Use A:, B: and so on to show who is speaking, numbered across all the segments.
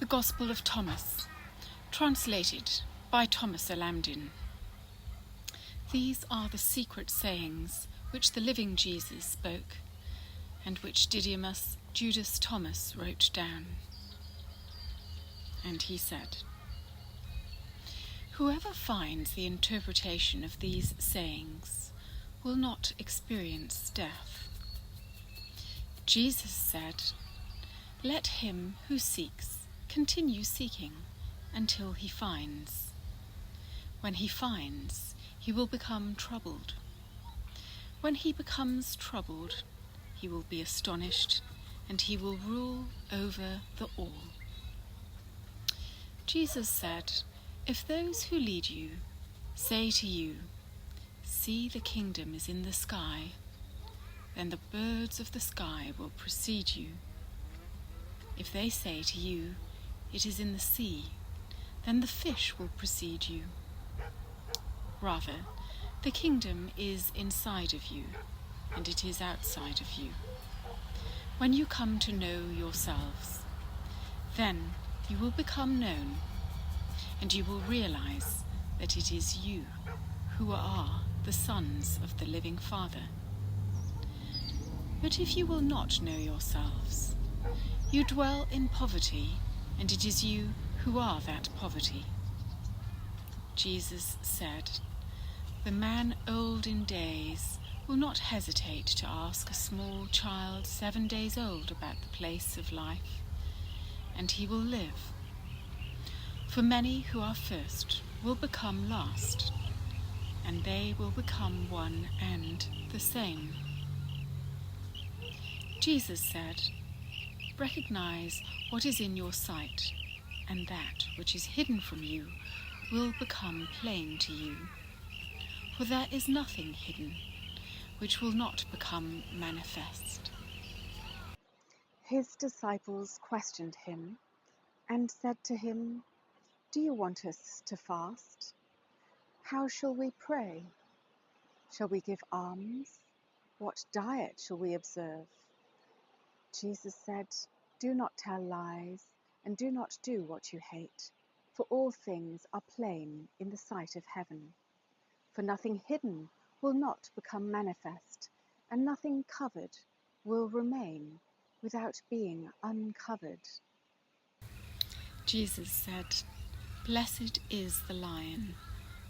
A: The Gospel of Thomas, translated by Thomas O Lambdin. These are the secret sayings which the living Jesus spoke, and which Didymus Judas Thomas wrote down. And he said, "Whoever finds the interpretation of these sayings will not experience death." Jesus said, "Let him who seeks continue seeking until he finds. When he finds, he will become troubled. When he becomes troubled, he will be astonished, and he will rule over the all." Jesus said, "If those who lead you say to you, 'See, the kingdom is in the sky,' then the birds of the sky will precede you. If they say to you, 'It is in the sea,' then the fish will precede you. Rather, the kingdom is inside of you, and it is outside of you. When you come to know yourselves, then you will become known, and you will realize that it is you who are the sons of the living Father. But if you will not know yourselves, you dwell in poverty, and it is you who are that poverty." Jesus said, "The man old in days will not hesitate to ask a small child 7 days old about the place of life, and he will live. For many who are first will become last, and they will become one and the same." Jesus said, "Recognize what is in your sight, and that which is hidden from you will become plain to you. For there is nothing hidden which will not become manifest."
B: His disciples questioned him and said to him, "Do you want us to fast? How shall we pray? Shall we give alms? What diet shall we observe?" Jesus said, "Do not tell lies, and do not do what you hate, for all things are plain in the sight of heaven. For nothing hidden will not become manifest, and nothing covered will remain without being uncovered."
A: Jesus said, "Blessed is the lion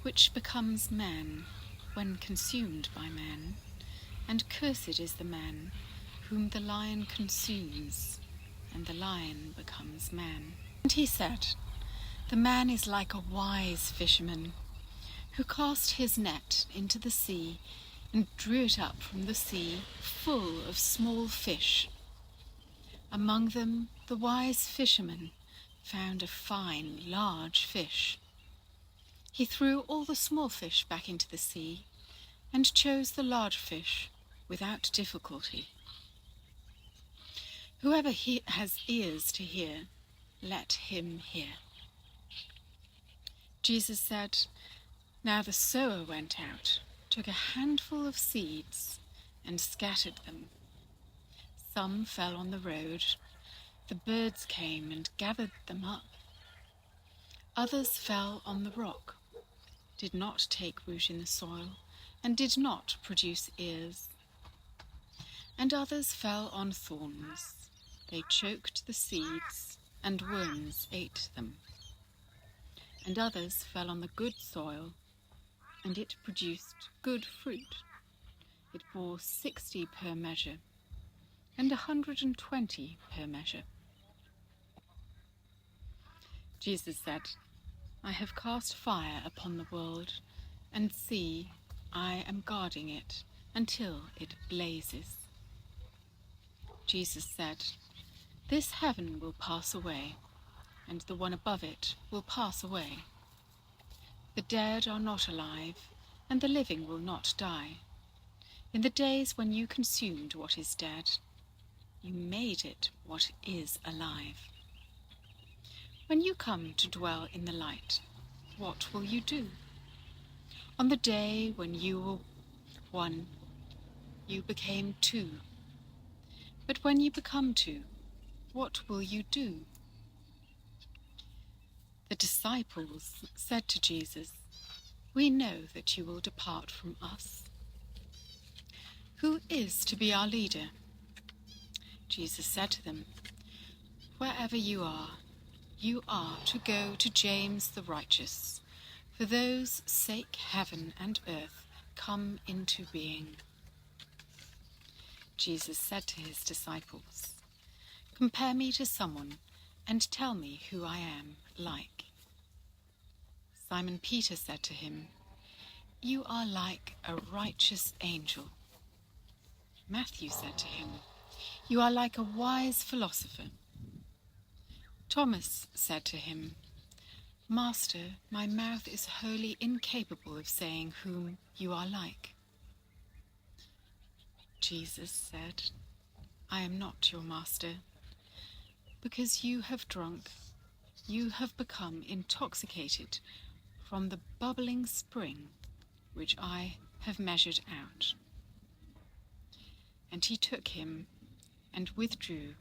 A: which becomes man when consumed by man, and cursed is the man whom the lion consumes, and the lion becomes man." And he said, "The man is like a wise fisherman who cast his net into the sea and drew it up from the sea full of small fish. Among them the wise fisherman found a fine, large fish. He threw all the small fish back into the sea and chose the large fish without difficulty. Whoever has ears to hear, let him hear." Jesus said, "Now the sower went out, took a handful of seeds, and scattered them. Some fell on the road. The birds came and gathered them up. Others fell on the rock, did not take root in the soil, and did not produce ears. And others fell on thorns. They choked the seeds, and worms ate them. And others fell on the good soil, and it produced good fruit. It bore 60 per measure, and 120 per measure." Jesus said, "I have cast fire upon the world, and see, I am guarding it until it blazes." Jesus said, "This heaven will pass away, and the one above it will pass away. The dead are not alive, and the living will not die. In the days when you consumed what is dead, you made it what is alive. When you come to dwell in the light, what will you do? On the day when you were one, you became two. But when you become two, what will you do? The disciples said to Jesus, "We know that you will depart from us. Who is to be our leader?" Jesus said to them, "Wherever you are to go to James the righteous, for those sake heaven and earth come into being." Jesus said to his disciples, "Compare me to someone and tell me who I am like." Simon Peter said to him, "You are like a righteous angel." Matthew said to him, "You are like a wise philosopher." Thomas said to him, "Master, my mouth is wholly incapable of saying whom you are like." Jesus said, "I am not your master. Because you have drunk, you have become intoxicated from the bubbling spring which I have measured out." And he took him and withdrew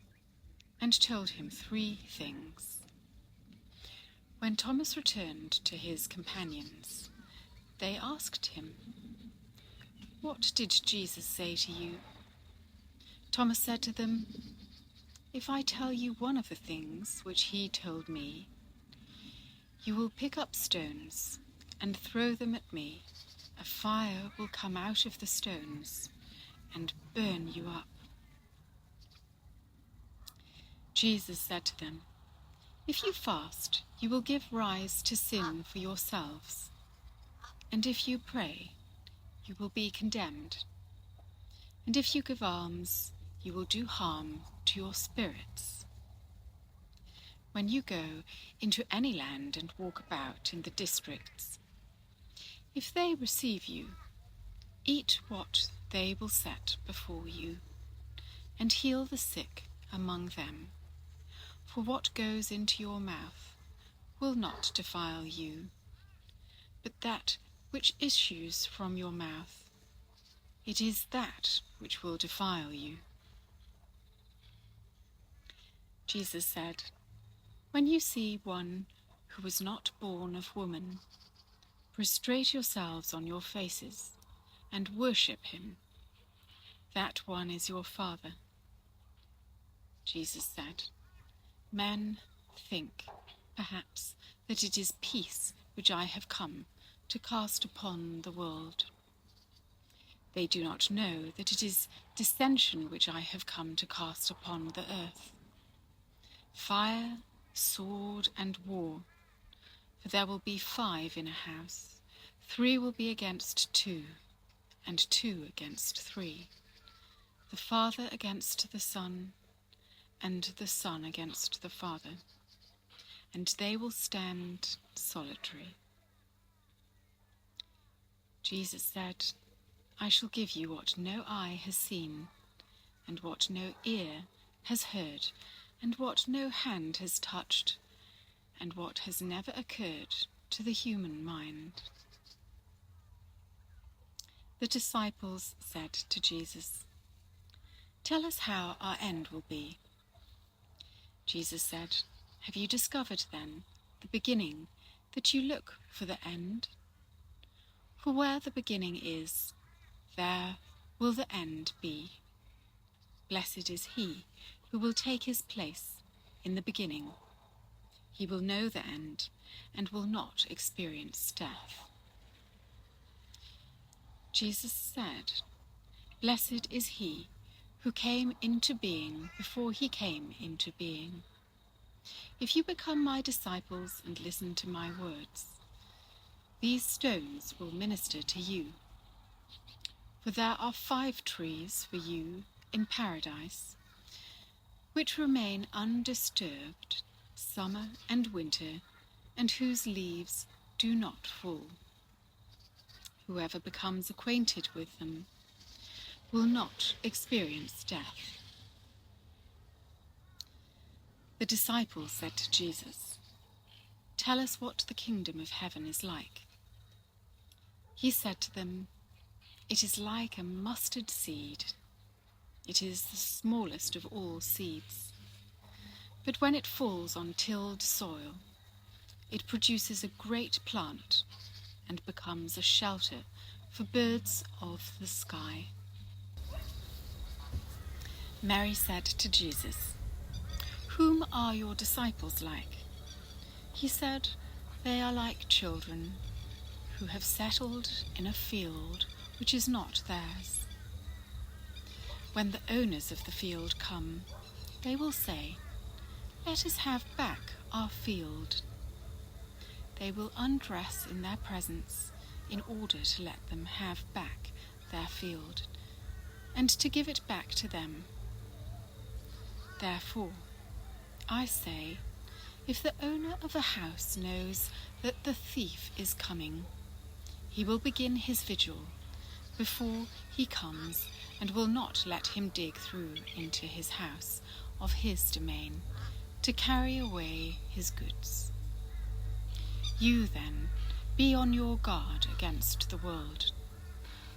A: and told him 3 things. When Thomas returned to his companions, they asked him, "What did Jesus say to you?" Thomas said to them, "If I tell you one of the things which he told me, you will pick up stones and throw them at me. A fire will come out of the stones and burn you up." Jesus said to them, "If you fast, you will give rise to sin for yourselves. And if you pray, you will be condemned. And if you give alms, you will do harm to your spirits. When you go into any land and walk about in the districts, if they receive you, eat what they will set before you, and heal the sick among them. For what goes into your mouth will not defile you, but that which issues from your mouth, it is that which will defile you." Jesus said, "When you see one who was not born of woman, prostrate yourselves on your faces and worship him. That one is your Father." Jesus said, "Men think, perhaps, that it is peace which I have come to cast upon the world. They do not know that it is dissension which I have come to cast upon the earth. Fire, sword, and war. For there will be 5 in a house, 3 will be against 2, and 2 against 3. The father against the son, and the son against the father. And they will stand solitary." Jesus said, "I shall give you what no eye has seen, and what no ear has heard, and what no hand has touched, and what has never occurred to the human mind." The disciples said to Jesus, "Tell us how our end will be." Jesus said, "Have you discovered then the beginning, that you look for the end? For where the beginning is, there will the end be. Blessed is he who will take his place in the beginning. He will know the end and will not experience death." Jesus said, "Blessed is he who came into being before he came into being. If you become my disciples and listen to my words, these stones will minister to you. For there are 5 trees for you in paradise, which remain undisturbed summer and winter, and whose leaves do not fall. Whoever becomes acquainted with them will not experience death." The disciples said to Jesus, "Tell us what the kingdom of heaven is like." He said to them, "It is like a mustard seed. It is the smallest of all seeds. But when it falls on tilled soil, It produces a great plant and becomes a shelter for birds of the sky. Mary said to Jesus, "Whom are your disciples like?" He said, "They are like children who have settled in a field which is not theirs. When the owners of the field come, they will say, 'Let us have back our field.' They will undress in their presence in order to let them have back their field and to give it back to them. Therefore, I say, if the owner of a house knows that the thief is coming, he will begin his vigil before he comes and will not let him dig through into his house of his domain to carry away his goods. You then, be on your guard against the world.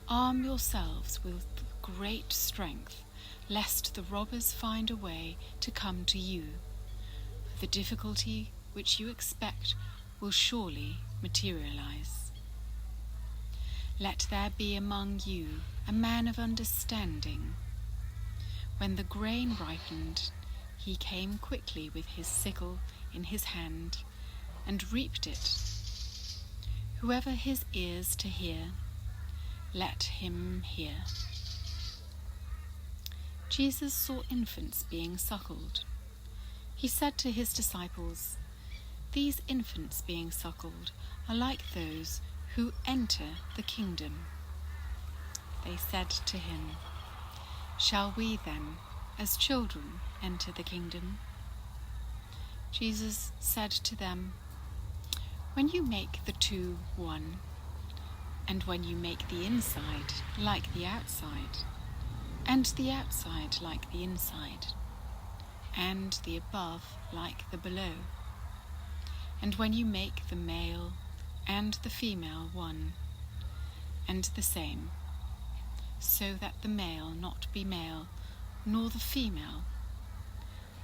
A: Arm yourselves with great strength, lest the robbers find a way to come to you. For the difficulty which you expect will surely materialize. Let there be among you a man of understanding. When the grain ripened, he came quickly with his sickle in his hand and reaped it. Whoever has ears to hear, let him hear." Jesus saw infants being suckled. He said to his disciples, "These infants being suckled are like those who enter the kingdom." They said to him, "Shall we then, as children, enter the kingdom?" Jesus said to them, "When you make the two one, and when you make the inside like the outside, and the outside like the inside, and the above like the below, and when you make the male and the female one, and the same, so that the male not be male, nor the female,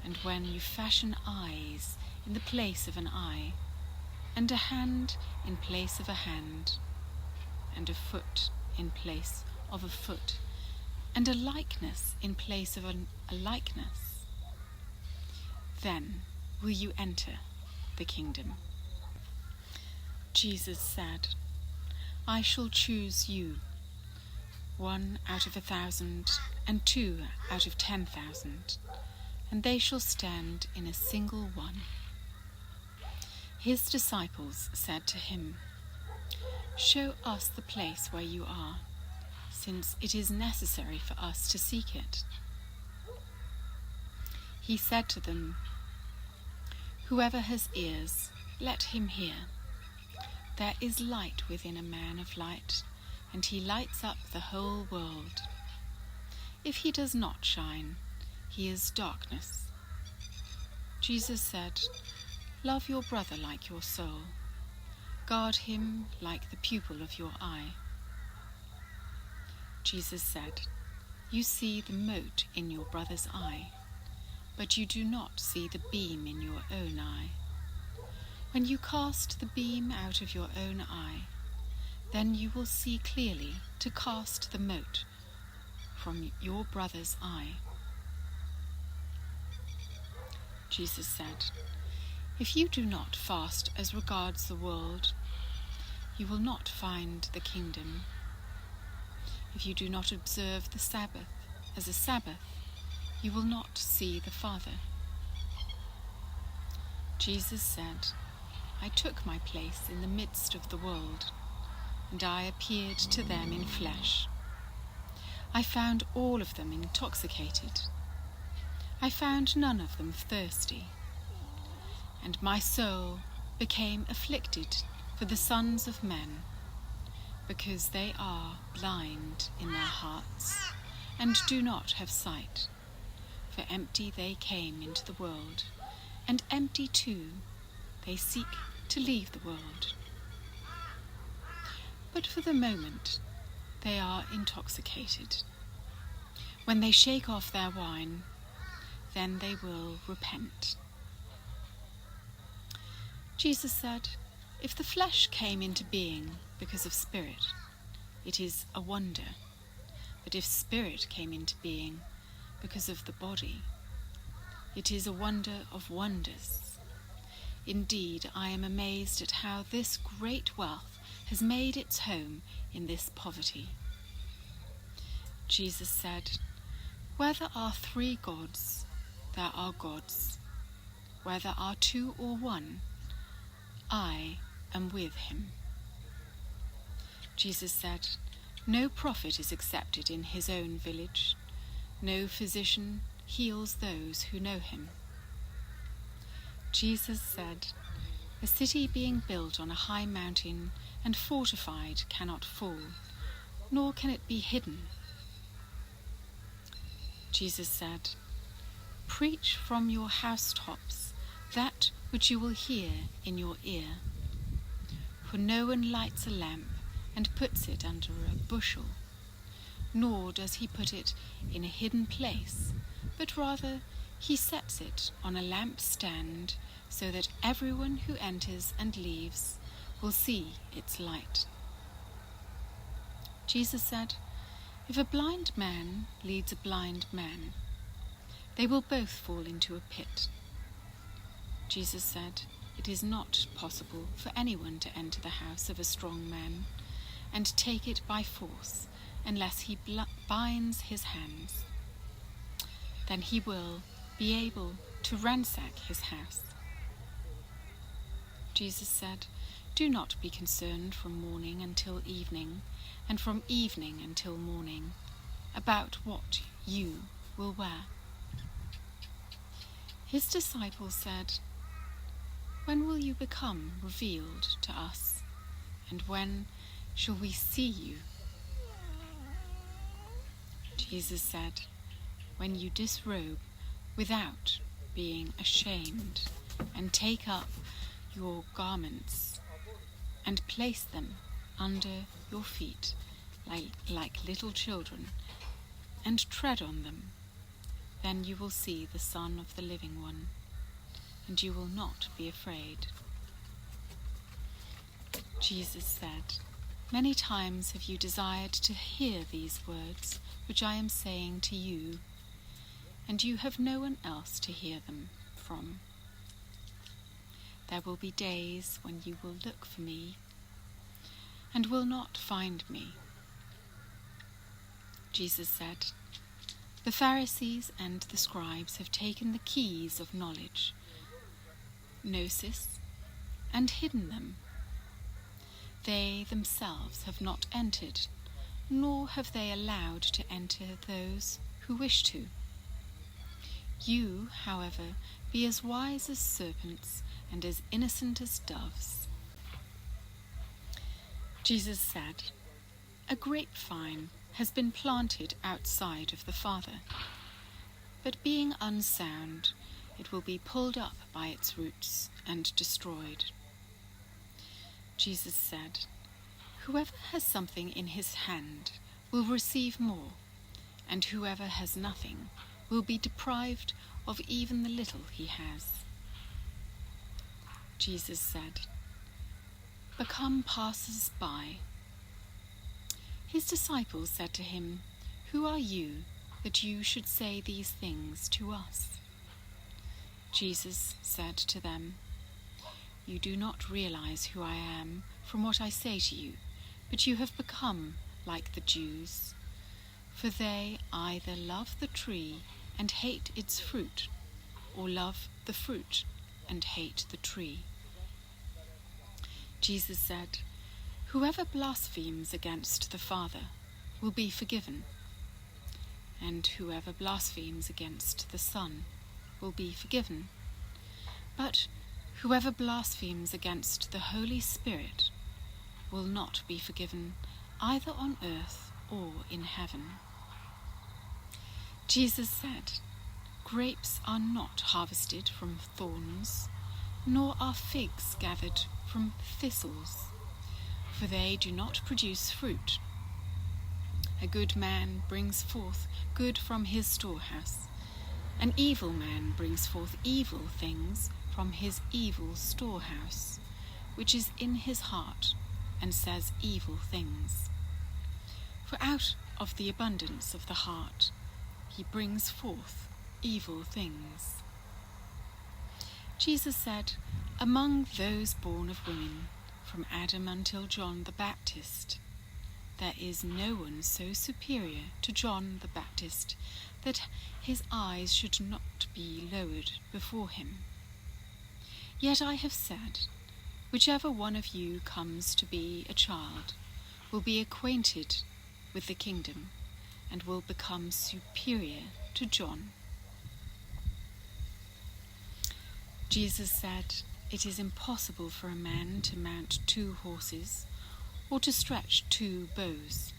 A: and when you fashion eyes in the place of an eye, and a hand in place of a hand, and a foot in place of a foot, and a likeness in place of a likeness, then will you enter the kingdom." Jesus said, "I shall choose you, 1 out of 1,000 and 2 out of 10,000, and they shall stand in a single one." His disciples said to him, "Show us the place where you are, since it is necessary for us to seek it." He said to them, "Whoever has ears, let him hear. There is light within a man of light, and he lights up the whole world. If he does not shine, he is darkness." Jesus said, "Love your brother like your soul. Guard him like the pupil of your eye." Jesus said, "You see the mote in your brother's eye, but you do not see the beam in your own eye. When you cast the beam out of your own eye, then you will see clearly to cast the mote from your brother's eye." Jesus said, "If you do not fast as regards the world, you will not find the kingdom. If you do not observe the Sabbath as a Sabbath, you will not see the Father." Jesus said, "I took my place in the midst of the world, and I appeared to them in flesh. I found all of them intoxicated. I found none of them thirsty. And my soul became afflicted for the sons of men, because they are blind in their hearts and do not have sight. For empty they came into the world, and empty too they seek to leave the world. But for the moment they are intoxicated. When they shake off their wine, then they will repent." Jesus said, "If the flesh came into being because of spirit, it is a wonder. But if spirit came into being because of the body, it is a wonder of wonders. Indeed, I am amazed at how this great wealth has made its home in this poverty." Jesus said, "Where there are 3 gods, there are gods. Where there are 2 or 1, I am with him." Jesus said, "No prophet is accepted in his own village. No physician heals those who know him." Jesus said, "A city being built on a high mountain and fortified cannot fall, nor can it be hidden." Jesus said, "Preach from your housetops that which you will hear in your ear. For no one lights a lamp and puts it under a bushel, nor does he put it in a hidden place, but rather he sets it on a lampstand, so that everyone who enters and leaves will see its light." Jesus said, "If a blind man leads a blind man, they will both fall into a pit." Jesus said, "It is not possible for anyone to enter the house of a strong man and take it by force unless he binds his hands. Then he will be able to ransack his house." Jesus said, "Do not be concerned from morning until evening, and from evening until morning, about what you will wear." His disciples said, "When will you become revealed to us, and when shall we see you?" Jesus said, "When you disrobe without being ashamed, and take up your garments and place them under your feet like little children, and tread on them, then you will see the Son of the Living One, and you will not be afraid." Jesus said, "Many times have you desired to hear these words which I am saying to you, and you have no one else to hear them from. There will be days when you will look for me and will not find me." Jesus said, "The Pharisees and the scribes have taken the keys of knowledge, gnosis, and hidden them. They themselves have not entered, nor have they allowed to enter those who wish to. You, however, be as wise as serpents and as innocent as doves." Jesus said, "A grapevine has been planted outside of the Father, but being unsound, it will be pulled up by its roots and destroyed." Jesus said, "Whoever has something in his hand will receive more, and whoever has nothing will be deprived of even the little he has." Jesus said, "Become passers-by." His disciples said to him, "Who are you that you should say these things to us?" Jesus said to them, "You do not realize who I am from what I say to you, but you have become like the Jews, for they either love the tree and hate its fruit, or love the fruit and hate the tree." Jesus said, "Whoever blasphemes against the Father will be forgiven, and whoever blasphemes against the Son will be forgiven. But whoever blasphemes against the Holy Spirit will not be forgiven either on earth or in heaven." Jesus said, "Grapes are not harvested from thorns, nor are figs gathered from thistles, for they do not produce fruit. A good man brings forth good from his storehouse. An evil man brings forth evil things from his evil storehouse, which is in his heart, and says evil things. For out of the abundance of the heart he brings forth evil things. Jesus said, among those born of women, from Adam until John the Baptist, there is no one so superior to John the Baptist that his eyes should not be lowered before him. Yet I have said, whichever one of you comes to be a child will be acquainted with the kingdom and will become superior to John. Jesus said, it is impossible for a man to mount 2 horses or to stretch 2 bows.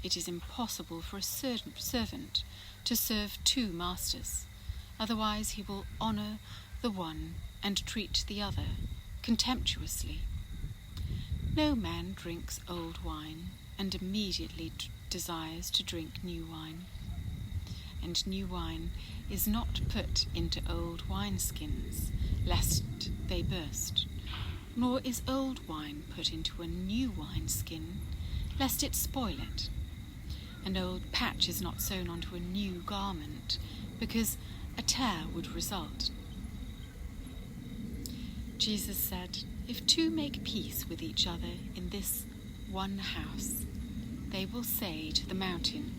A: It is impossible for a servant to serve 2 masters, otherwise he will honour the one and treat the other contemptuously. No man drinks old wine and immediately desires to drink new wine. And new wine is not put into old wineskins, lest they burst, nor is old wine put into a new wineskin, lest it spoil it. An old patch is not sewn onto a new garment, because a tear would result. Jesus said, if 2 make peace with each other in this one house, they will say to the mountain,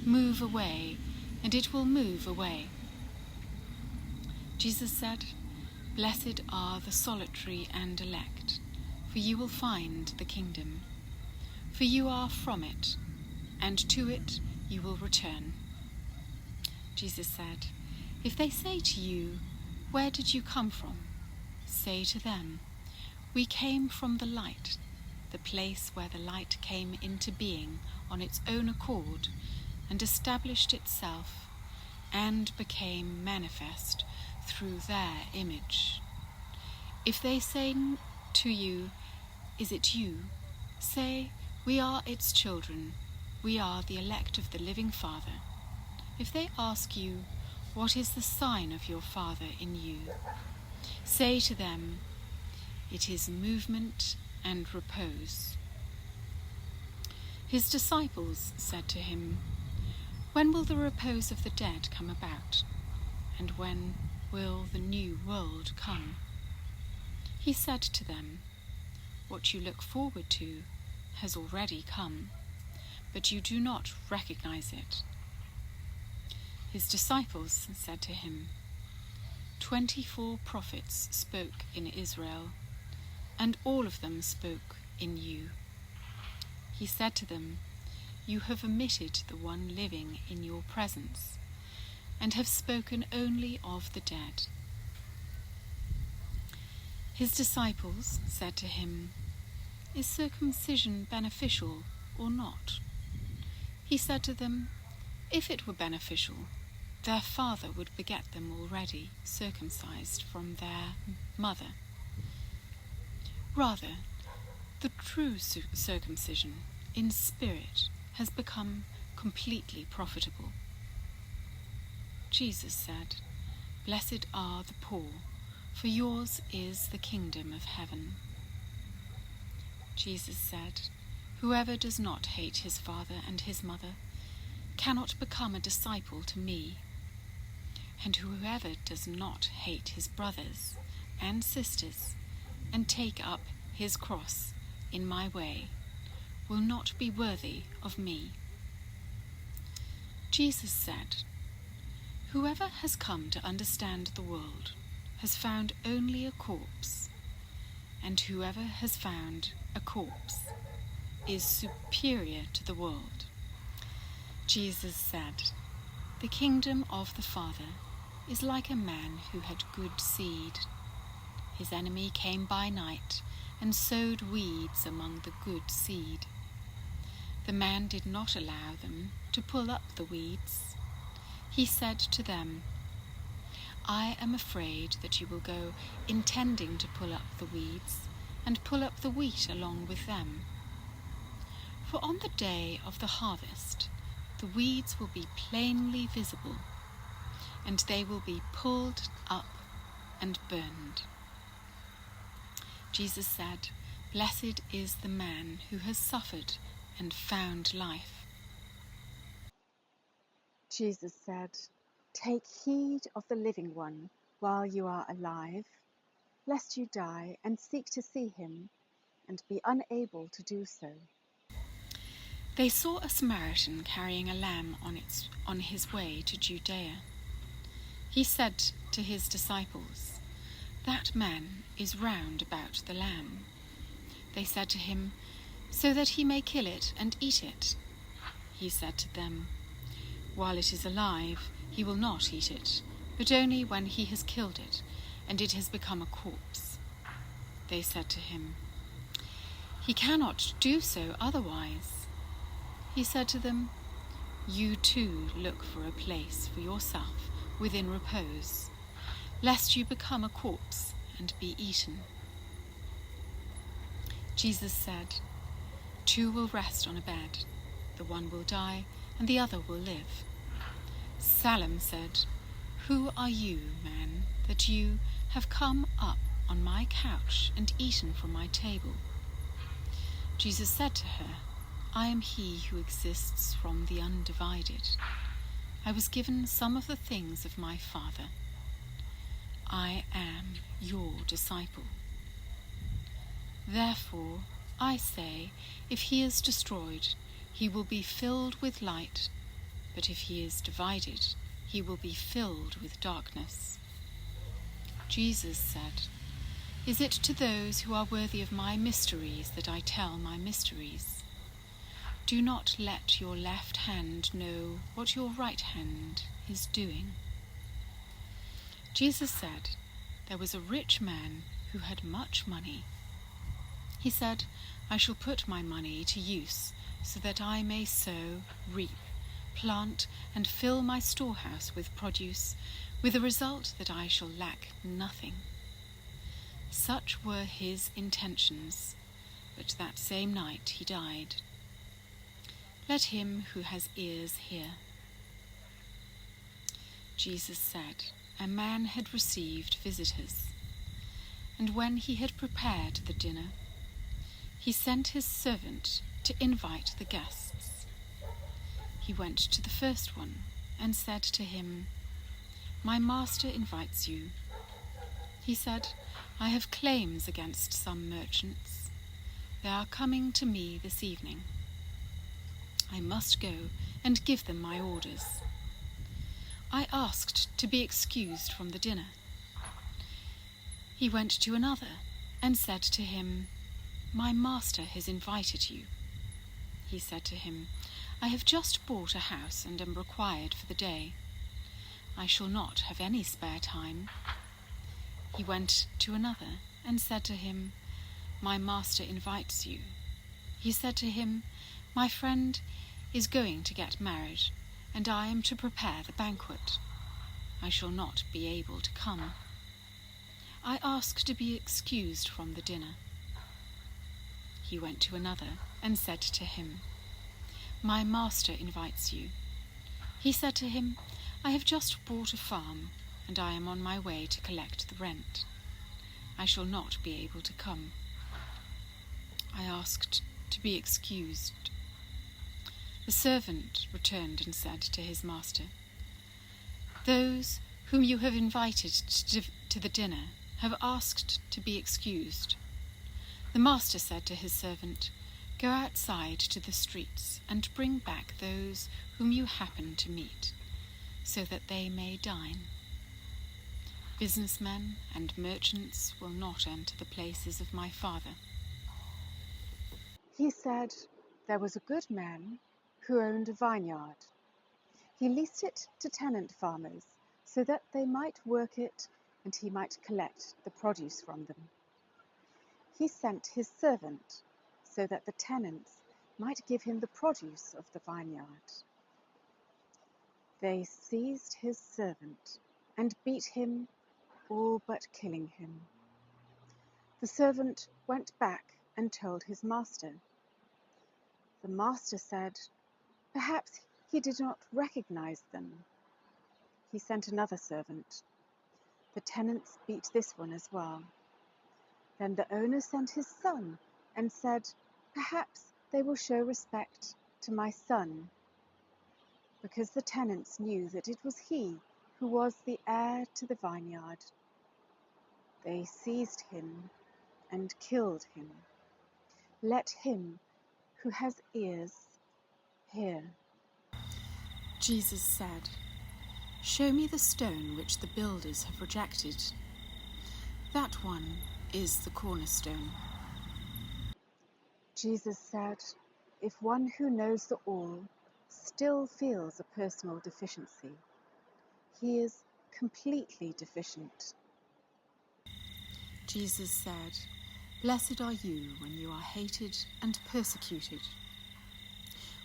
A: move away, and it will move away. Jesus said, blessed are the solitary and elect, for you will find the kingdom. For you are from it, and to it you will return. Jesus said, if they say to you, where did you come from? Say to them, we came from the light, the place where the light came into being on its own accord and established itself and became manifest through their image. If they say to you, is it you? Say, we are its children, we are the elect of the living Father. If they ask you, what is the sign of your Father in you? Say to them, it is movement and repose. His disciples said to him, when will the repose of the dead come about? And when will the new world come? He said to them, what you look forward to has already come, but you do not recognize it. His disciples said to him, 24 prophets spoke in Israel, and all of them spoke in you. He said to them, you have omitted the one living in your presence, and have spoken only of the dead. His disciples said to him, is circumcision beneficial or not? He said to them, if it were beneficial, their father would beget them already circumcised from their mother. Rather, the true circumcision in spirit has become completely profitable. Jesus said, blessed are the poor, for yours is the kingdom of heaven. Jesus said, whoever does not hate his father and his mother cannot become a disciple to me. And whoever does not hate his brothers and sisters and take up his cross in my way will not be worthy of me. Jesus said, whoever has come to understand the world has found only a corpse, and whoever has found a corpse is superior to the world. Jesus said, the kingdom of the Father is like a man who had good seed. His enemy came by night and sowed weeds among the good seed. The man did not allow them to pull up the weeds. He said to them, I am afraid that you will go intending to pull up the weeds and pull up the wheat along with them. For on the day of the harvest, the weeds will be plainly visible, and they will be pulled up and burned. Jesus said, "Blessed is the man who has suffered and found life."
B: Jesus said, "Take heed of the living one while you are alive, lest you die and seek to see him and be unable to do so."
A: They saw a Samaritan carrying a lamb on his way to Judea. He said to his disciples, "That man is round about the lamb." They said to him, "So that he may kill it and eat it." He said to them, "While it is alive, he will not eat it, but only when he has killed it, and it has become a corpse." They said to him, "He cannot do so otherwise." He said to them, "You too look for a place for yourself within repose, lest you become a corpse and be eaten." Jesus said, "Two will rest on a bed, the one will die and the other will live." Salam said, "Who are you, man, that you have come up on my couch and eaten from my table?" Jesus said to her, "I am he who exists from the undivided. I was given some of the things of my Father. I am your disciple. Therefore, I say, if he is destroyed, he will be filled with light, but if he is divided, he will be filled with darkness." Jesus said, "Is it to those who are worthy of my mysteries that I tell my mysteries? Do not let your left hand know what your right hand is doing." Jesus said, "There was a rich man who had much money. He said, 'I shall put my money to use so that I may sow, reap, plant, and fill my storehouse with produce, with the result that I shall lack nothing.' Such were his intentions, but that same night he died. Let him who has ears hear." Jesus said, a man had received visitors, and when he had prepared the dinner, he sent his servant to invite the guests. He went to the first one and said to him, "My master invites you." He said, "I have claims against some merchants. They are coming to me this evening. I must go and give them my orders." I asked to be excused from the dinner. He went to another and said to him, "My master has invited you." He said to him, "I have just bought a house and am required for the day. I shall not have any spare time." He went to another and said to him, "My master invites you." He said to him, "My friend is going to get married, and I am to prepare the banquet. I shall not be able to come." I asked to be excused from the dinner. He went to another and said to him, "My master invites you." He said to him, "I have just bought a farm, and I am on my way to collect the rent. I shall not be able to come." I asked to be excused. The servant returned and said to his master, "Those whom you have invited to the dinner have asked to be excused." The master said to his servant, "Go outside to the streets and bring back those whom you happen to meet, so that they may dine. Businessmen and merchants will not enter the places of my Father."
B: He said, "There was a good man who owned a vineyard. He leased it to tenant farmers so that they might work it and he might collect the produce from them. He sent his servant so that the tenants might give him the produce of the vineyard. They seized his servant and beat him, all but killing him. The servant went back and told his master. The master said, perhaps he did not recognize them. He sent another servant. The tenants beat this one as well. Then the owner sent his son and said, "Perhaps they will show respect to my son," because the tenants knew that it was he who was the heir to the vineyard. They seized him and killed him. Let him who has ears hear.
A: Jesus said, "Show me the stone which the builders have rejected. That one is the cornerstone."
B: Jesus said, if one who knows the all still feels a personal deficiency, he is completely deficient.
A: Jesus said, "Blessed are you when you are hated and persecuted.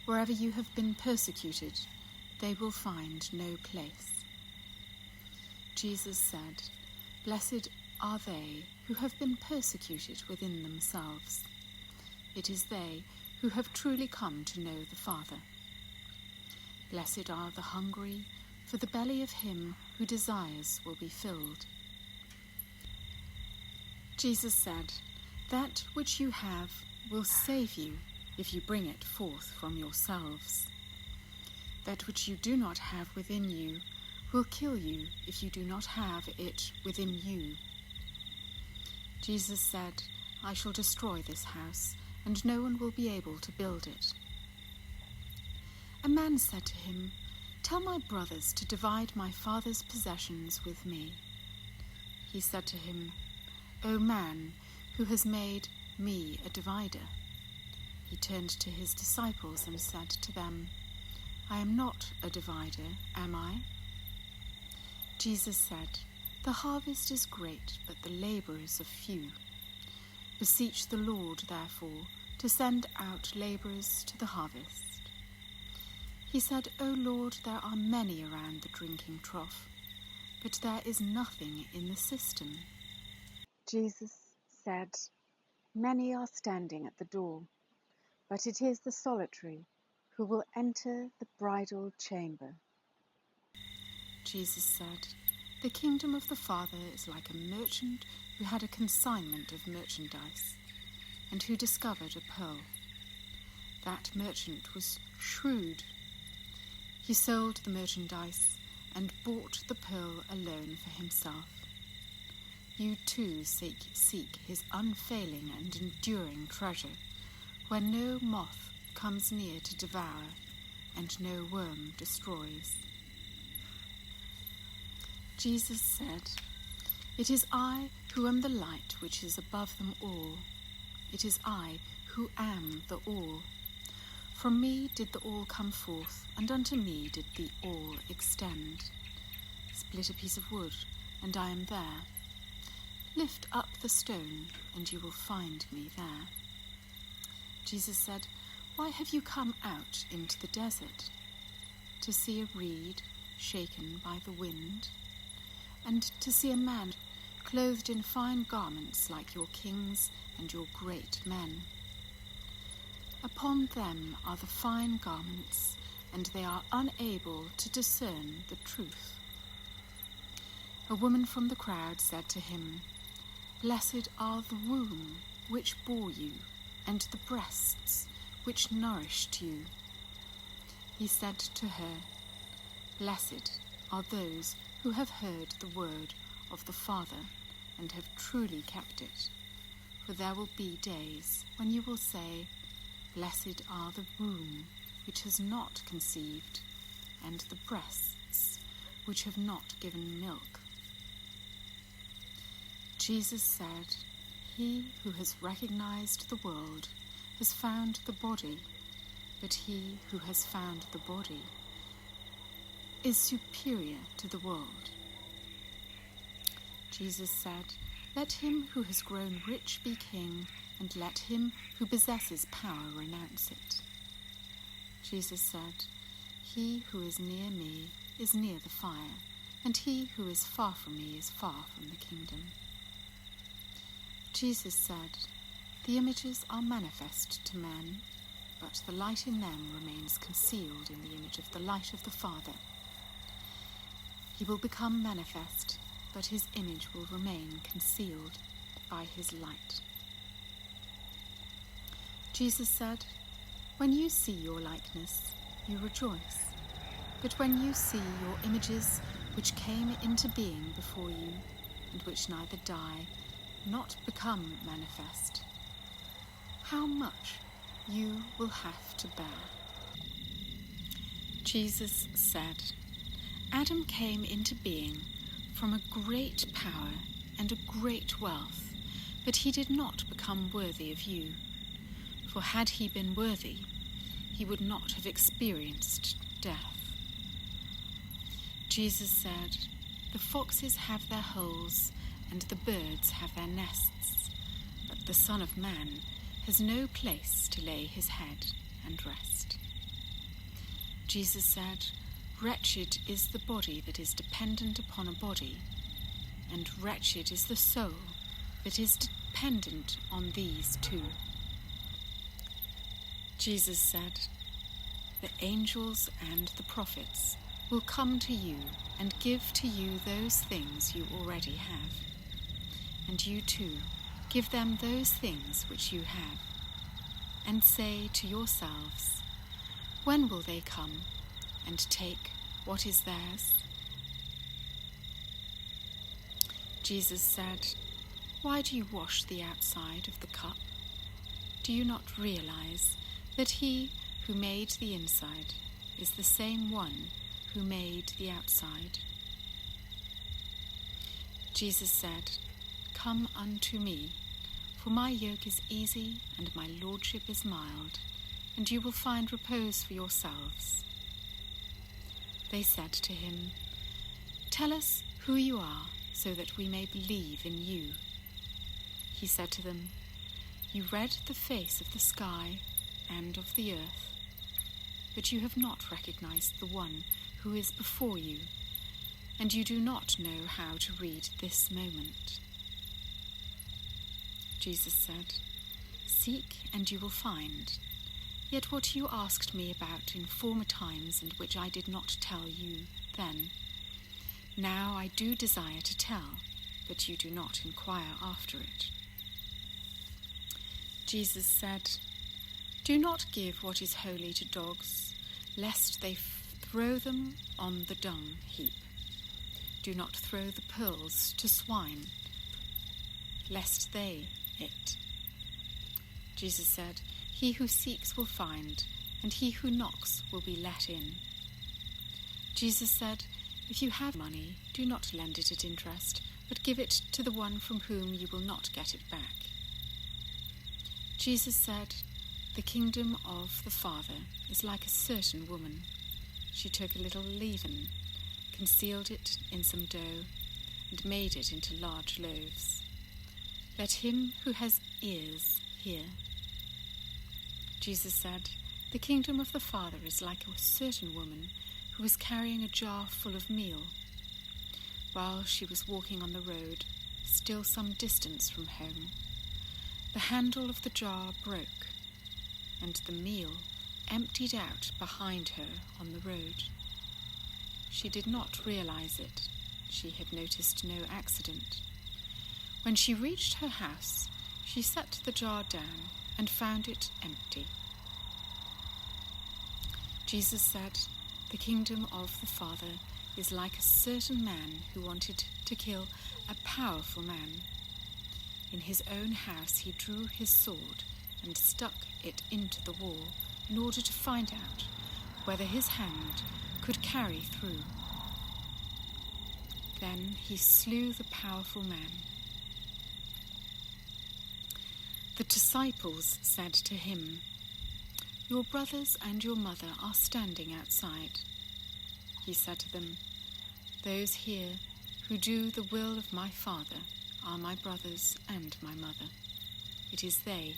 A: Wherever you have been persecuted, they will find no place." Jesus said, "Blessed are they who have been persecuted within themselves. It is they who have truly come to know the Father. Blessed are the hungry, for the belly of him who desires will be filled." Jesus said, "That which you have will save you if you bring it forth from yourselves. That which you do not have within you will kill you if you do not have it within you." Jesus said, "I shall destroy this house, and no one will be able to build it." A man said to him, "Tell my brothers to divide my father's possessions with me." He said to him, "O man, who has made me a divider?" He turned to his disciples and said to them, "I am not a divider, am I?" Jesus said, "The harvest is great, but the labourers are few. Beseech the Lord, therefore, to send out labourers to the harvest." He said, "O Lord, there are many around the drinking trough, but there is nothing in the cistern."
B: Jesus said, "Many are standing at the door, but it is the solitary who will enter the bridal chamber."
A: Jesus said, "The kingdom of the Father is like a merchant who had a consignment of merchandise, and who discovered a pearl. That merchant was shrewd. He sold the merchandise and bought the pearl alone for himself. You too seek his unfailing and enduring treasure, where no moth comes near to devour and no worm destroys." Jesus said, "It is I who am the light which is above them all. It is I who am the all. From me did the all come forth, and unto me did the all extend. Split a piece of wood, and I am there. Lift up the stone, and you will find me there." Jesus said, "Why have you come out into the desert? To see a reed shaken by the wind? And to see a man clothed in fine garments like your kings and your great men? Upon them are the fine garments, and they are unable to discern the truth." A woman from the crowd said to him, "Blessed are the womb which bore you, and the breasts which nourished you." He said to her, "Blessed are those who have heard the word of the Father and have truly kept it. For there will be days when you will say, 'Blessed are the womb which has not conceived, and the breasts which have not given milk.'" Jesus said, "He who has recognized the world has found the body, but he who has found the body is superior to the world." Jesus said, "Let him who has grown rich be king, and let him who possesses power renounce it." Jesus said, "He who is near me is near the fire, and he who is far from me is far from the kingdom." Jesus said, "The images are manifest to men, but the light in them remains concealed in the image of the light of the Father. He will become manifest, but his image will remain concealed by his light. Jesus said, "When you see your likeness, you rejoice. But when you see your images which came into being before you, and which neither die, not become manifest, how much you will have to bear." Jesus said, "Adam came into being from a great power and a great wealth, but he did not become worthy of you. For had he been worthy, he would not have experienced death." Jesus said, "The foxes have their holes and the birds have their nests, but the Son of Man has no place to lay his head and rest." Jesus said, "Wretched is the body that is dependent upon a body, and wretched is the soul that is dependent on these two." Jesus said, "The angels and the prophets will come to you and give to you those things you already have. And you too, give them those things which you have, and say to yourselves, 'When will they come and take what is theirs?'" Jesus said, "Why do you wash the outside of the cup? Do you not realize that he who made the inside is the same one who made the outside?" Jesus said, "Come unto me, for my yoke is easy and my lordship is mild, and you will find repose for yourselves." They said to him, "Tell us who you are, so that we may believe in you." He said to them, "You read the face of the sky and of the earth, but you have not recognized the one who is before you, and you do not know how to read this moment." Jesus said, "Seek and you will find. Yet what you asked me about in former times and which I did not tell you then, now I do desire to tell, but you do not inquire after it." Jesus said, "Do not give what is holy to dogs, lest they throw them on the dung heap. Do not throw the pearls to swine, lest they it." Jesus said, "He who seeks will find, and he who knocks will be let in." Jesus said, "If you have money, do not lend it at interest, but give it to the one from whom you will not get it back." Jesus said, "The kingdom of the Father is like a certain woman. She took a little leaven, concealed it in some dough, and made it into large loaves. Let him who has ears hear." Jesus said, "The kingdom of the Father is like a certain woman who was carrying a jar full of meal. While she was walking on the road, still some distance from home, the handle of the jar broke, and the meal emptied out behind her on the road. She did not realize it. She had noticed no accident. When she reached her house, she set the jar down and found it empty." Jesus said, "The kingdom of the Father is like a certain man who wanted to kill a powerful man. In his own house he drew his sword and stuck it into the wall in order to find out whether his hand could carry through. Then he slew the powerful man. The disciples said to him, "Your brothers and your mother are standing outside." He said to them, "Those here who do the will of my Father are my brothers and my mother. It is they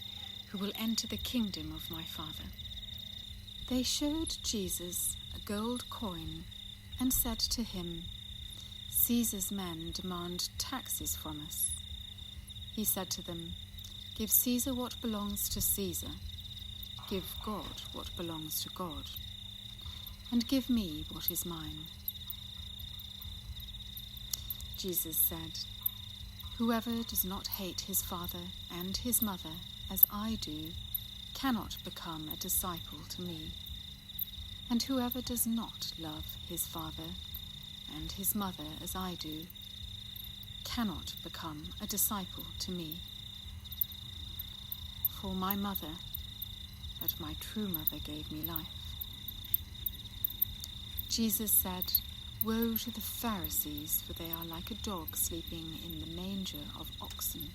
A: who will enter the kingdom of my Father." They showed Jesus a gold coin and said to him, "Caesar's men demand taxes from us." He said to them, "Give Caesar what belongs to Caesar. Give God what belongs to God. And give me what is mine." Jesus said, "Whoever does not hate his father and his mother as I do cannot become a disciple to me. And whoever does not love his father and his mother as I do cannot become a disciple to me. For my mother, but my true mother gave me life." Jesus said, "Woe to the Pharisees, for they are like a dog sleeping in the manger of oxen.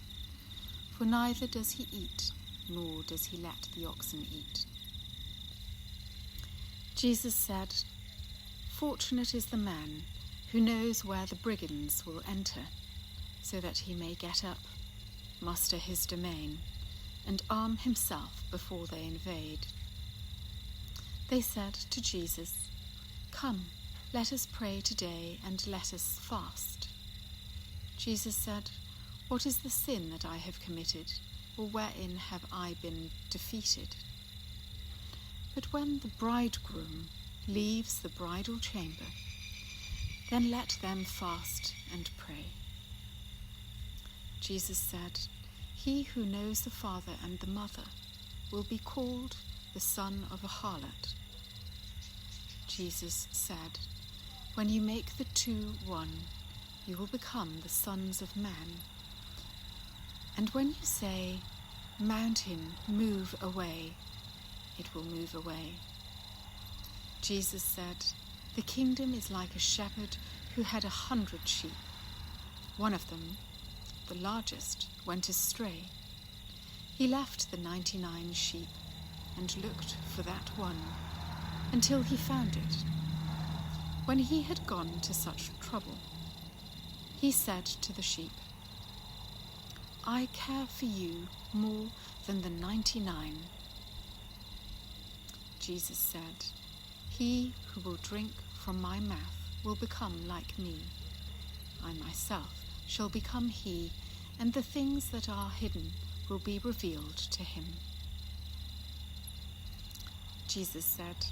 A: For neither does he eat, nor does he let the oxen eat." Jesus said, "Fortunate is the man who knows where the brigands will enter, so that he may get up, muster his domain, and arm himself before they invade." They said to Jesus, "Come, let us pray today and let us fast." Jesus said, "What is the sin that I have committed, or wherein have I been defeated? But when the bridegroom leaves the bridal chamber, then let them fast and pray." Jesus said, "He who knows the father and the mother will be called the son of a harlot." Jesus said, "When you make the two one, you will become the sons of man. And when you say, 'Mountain, move away,' it will move away." Jesus said, "The kingdom is like a shepherd who had 100 sheep. One of them, the largest, went astray. He left the 99 sheep and looked for that one until he found it. When he had gone to such trouble, he said to the sheep, 'I care for you more than the 99. Jesus said, "He who will drink from my mouth will become like me. I myself shall become he, and the things that are hidden will be revealed to him." Jesus said,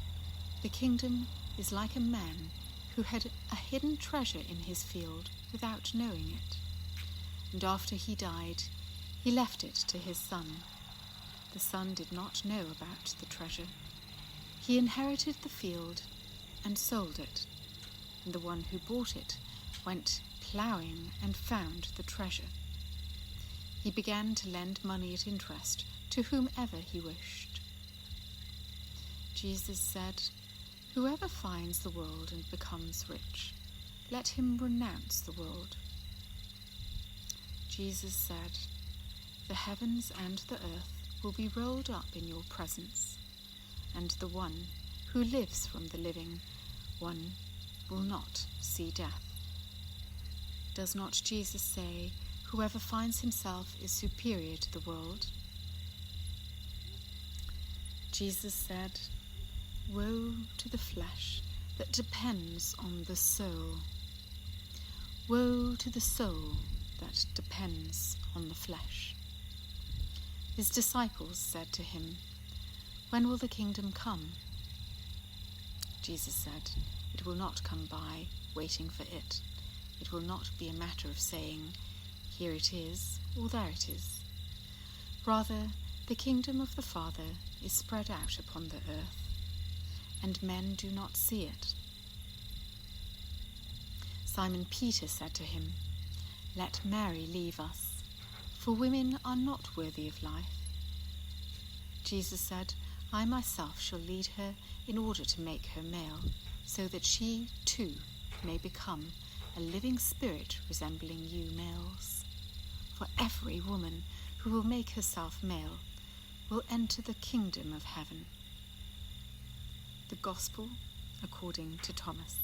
A: "The kingdom is like a man who had a hidden treasure in his field without knowing it. And after he died, he left it to his son. The son did not know about the treasure. He inherited the field and sold it, and the one who bought it went ploughing and found the treasure. He began to lend money at interest to whomever he wished." Jesus said, "Whoever finds the world and becomes rich, let him renounce the world." Jesus said, "The heavens and the earth will be rolled up in your presence, and the one who lives from the living one will not see death." Does not Jesus say, "Whoever finds himself is superior to the world"? Jesus said, "Woe to the flesh that depends on the soul. Woe to the soul that depends on the flesh." His disciples said to him, "When will the kingdom come?" Jesus said, "It will not come by waiting for it. It will not be a matter of saying, 'Here it is,' or 'There it is.' Rather, the kingdom of the Father is spread out upon the earth, and men do not see it." Simon Peter said to him, "Let Mary leave us, for women are not worthy of life." Jesus said, "I myself shall lead her in order to make her male, so that she, too, may become a living spirit resembling you males. For every woman who will make herself male will enter the kingdom of heaven." The Gospel according to Thomas.